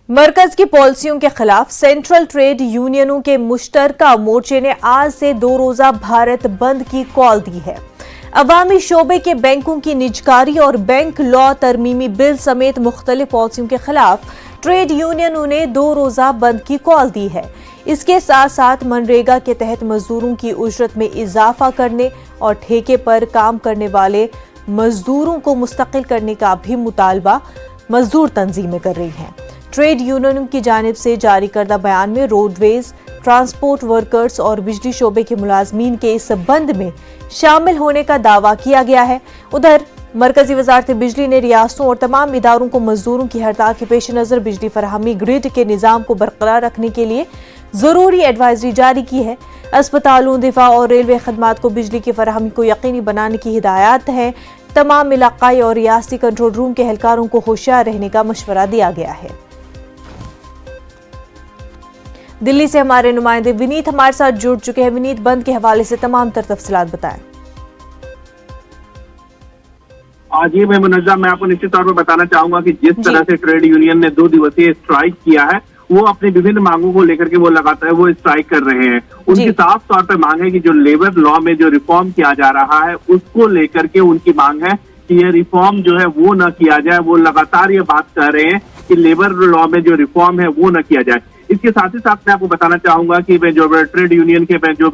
मरकज की पॉलिसियों के खिलाफ सेंट्रल ट्रेड यूनियनों के मुश्तरका मोर्चे ने आज से 2 रोजा भारत बंद की कॉल दी है। अवामी शोबे के बैंकों की निजकारी और बैंक लॉ तरमीमी बिल समेत मुख्तलिफ पॉलिसियों के खिलाफ ट्रेड यूनियनों ने 2 रोजा बंद की कॉल दी है। इसके साथ साथ मनरेगा के तहत मजदूरों की उजरत में इजाफा करने और ठेके पर काम करने वाले मजदूरों को मुस्तकिल करने का भी मुतालबा मजदूर तंजीमें कर रही हैं। ट्रेड यूनियनों की जानिब से जारी करदा बयान में रोडवेज, ट्रांसपोर्ट वर्कर्स और बिजली शोबे के मुलाजमीन के इस बंद में शामिल होने का दावा किया गया है। उधर मरकजी वजारत बिजली ने रियासतों और तमाम इदारों को मजदूरों की हड़ताल के पेश नजर बिजली फराहमी ग्रिड के निजाम को बरकरार रखने के लिए जरूरी एडवाइजरी जारी की है। अस्पतालों, दिफा और रेलवे खदमात को बिजली की फराहमी को यकीनी बनाने की हिदायत है। तमाम इलाकाई और रियासती कंट्रोल रूम के एहलकारों को होशियार रहने का मशवरा दिया गया है। दिल्ली से हमारे नुमाइंदे विनीत हमारे साथ जुड़ चुके हैं। विनीत, बंद के हवाले से तमाम तफसीलात बताएं। जी मैं मुनज़्ज़ा, मैं आपको निश्चित तौर पर बताना चाहूंगा कि जिस तरह से ट्रेड यूनियन ने 2 दिवसीय स्ट्राइक किया है, वो अपनी विभिन्न मांगों को लेकर के वो लगातार वो स्ट्राइक कर रहे हैं। उनकी साफ तौर पर मांग है कि जो लेबर लॉ में जो रिफॉर्म किया जा रहा है उसको लेकर के उनकी मांग है कि ये रिफॉर्म जो है वो न किया जाए। वो लगातार ये बात कर रहे हैं कि लेबर लॉ में जो रिफॉर्म है वो न किया जाए। इसके साथ ही साथ मैं आपको बताना चाहूंगा कि जो ट्रेड यूनियन के जो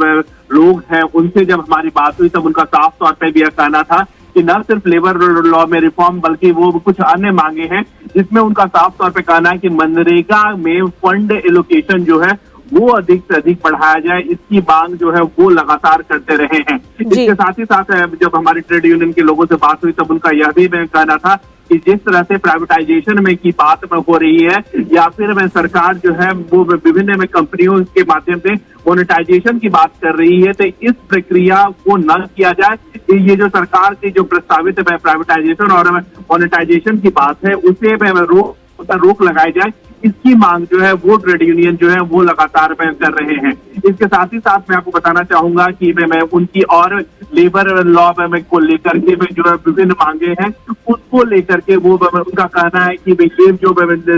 लोग हैं उनसे जब हमारी बात हुई तब उनका साफ तौर पर भी यह कहना था कि न सिर्फ लेबर लॉ में रिफॉर्म बल्कि वो कुछ अन्य मांगे हैं, जिसमें उनका साफ तौर पे कहना है कि मनरेगा में फंड एलोकेशन जो है वो अधिक से अधिक बढ़ाया जाए। इसकी मांग जो है वो लगातार करते रहे हैं। इसके साथ ही साथ जब हमारी ट्रेड यूनियन के लोगों से बात हुई तब उनका यह भी कहना था कि जिस तरह से प्राइवेटाइजेशन में की बात हो रही है या फिर सरकार जो है वो विभिन्न कंपनियों के माध्यम से मोनेटाइजेशन की बात कर रही है, तो इस प्रक्रिया को न किया जाए। ये जो सरकार की जो प्रस्तावित प्राइवेटाइजेशन और मोनेटाइजेशन की बात है उसे रोक लगाई जाए। इसकी मांग जो है वो ट्रेड यूनियन जो है वो लगातार कर रहे हैं। इसके साथ ही साथ मैं आपको बताना चाहूंगा कि मैं उनकी और लेबर लॉ में को लेकर के जो है विभिन्न मांगे हैं उसको लेकर के वो उनका कहना है कि जो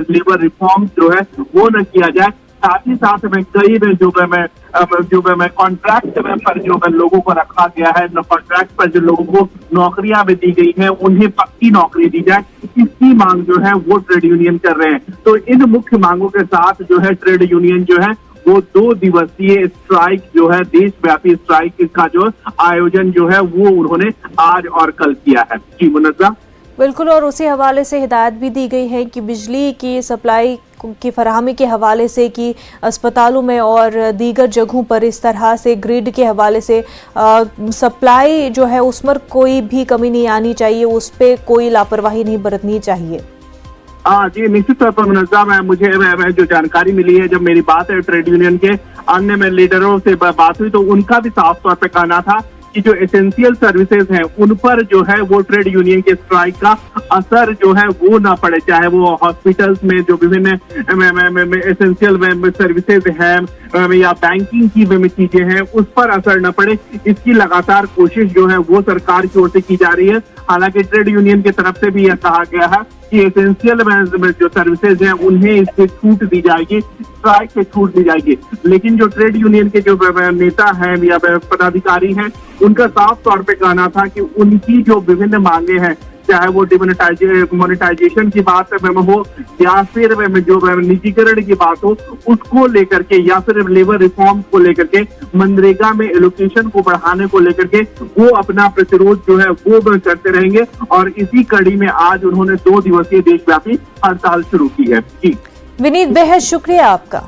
लेबर रिफॉर्म जो है वो न किया जाए। साथ ही साथ में कई जो कॉन्ट्रैक्ट पर जो लोगों को रखा गया है, कॉन्ट्रैक्ट पर जो लोगों को नौकरियां भी दी गई हैं उन्हें पक्की नौकरी दी जाए, इसकी मांग जो है वो ट्रेड यूनियन कर रहे हैं। तो इन मुख्य मांगों के साथ जो है ट्रेड यूनियन जो है वो 2 दिवसीय स्ट्राइक जो है देशव्यापी स्ट्राइक का जो आयोजन जो है वो उन्होंने आज और कल किया है। जी मुनज़्ज़ा, बिल्कुल, और उसी हवाले से हिदायत भी दी गई है कि बिजली की सप्लाई की फराहमी के हवाले से कि अस्पतालों में और दीगर जगहों पर इस तरह से ग्रिड के हवाले से सप्लाई जो है उसमें कोई भी कमी नहीं आनी चाहिए, उस पर कोई लापरवाही नहीं बरतनी चाहिए। जी निश्चित तौर पर मुनज़्ज़ा, मुझे जो जानकारी मिली है, जब मेरी बात है ट्रेड यूनियन के अन्य में लीडरों से बात हुई तो उनका भी साफ तौर पर कहना था कि जो एसेंशियल सर्विसेज हैं उन पर जो है वो ट्रेड यूनियन के स्ट्राइक का असर जो है वो ना पड़े, चाहे वो हॉस्पिटल्स में जो विभिन्न एसेंशियल सर्विसेज हैं या बैंकिंग की चीजें हैं उस पर असर न पड़े। इसकी लगातार कोशिश जो है वो सरकार की ओर से की जा रही है। हालांकि ट्रेड यूनियन की तरफ से भी यह कहा गया है कि एसेंशियल जो सर्विसेज हैं उन्हें इससे छूट दी जाएगी, स्ट्राइक से छूट दी जाएगी। लेकिन जो ट्रेड यूनियन के जो नेता हैं या पदाधिकारी हैं उनका साफ तौर पे कहना था कि उनकी जो विभिन्न मांगे हैं, चाहे वो मोनेटाइजेशन की बात हो या फिर जो निजीकरण की बात हो उसको लेकर के या फिर लेबर रिफॉर्म को लेकर के, मनरेगा में एलोकेशन को बढ़ाने को लेकर के वो अपना प्रतिरोध जो है वो करते रहेंगे। और इसी कड़ी में आज उन्होंने 2 दिवसीय देशव्यापी हड़ताल शुरू की है। जी विनीत, बेहद शुक्रिया आपका।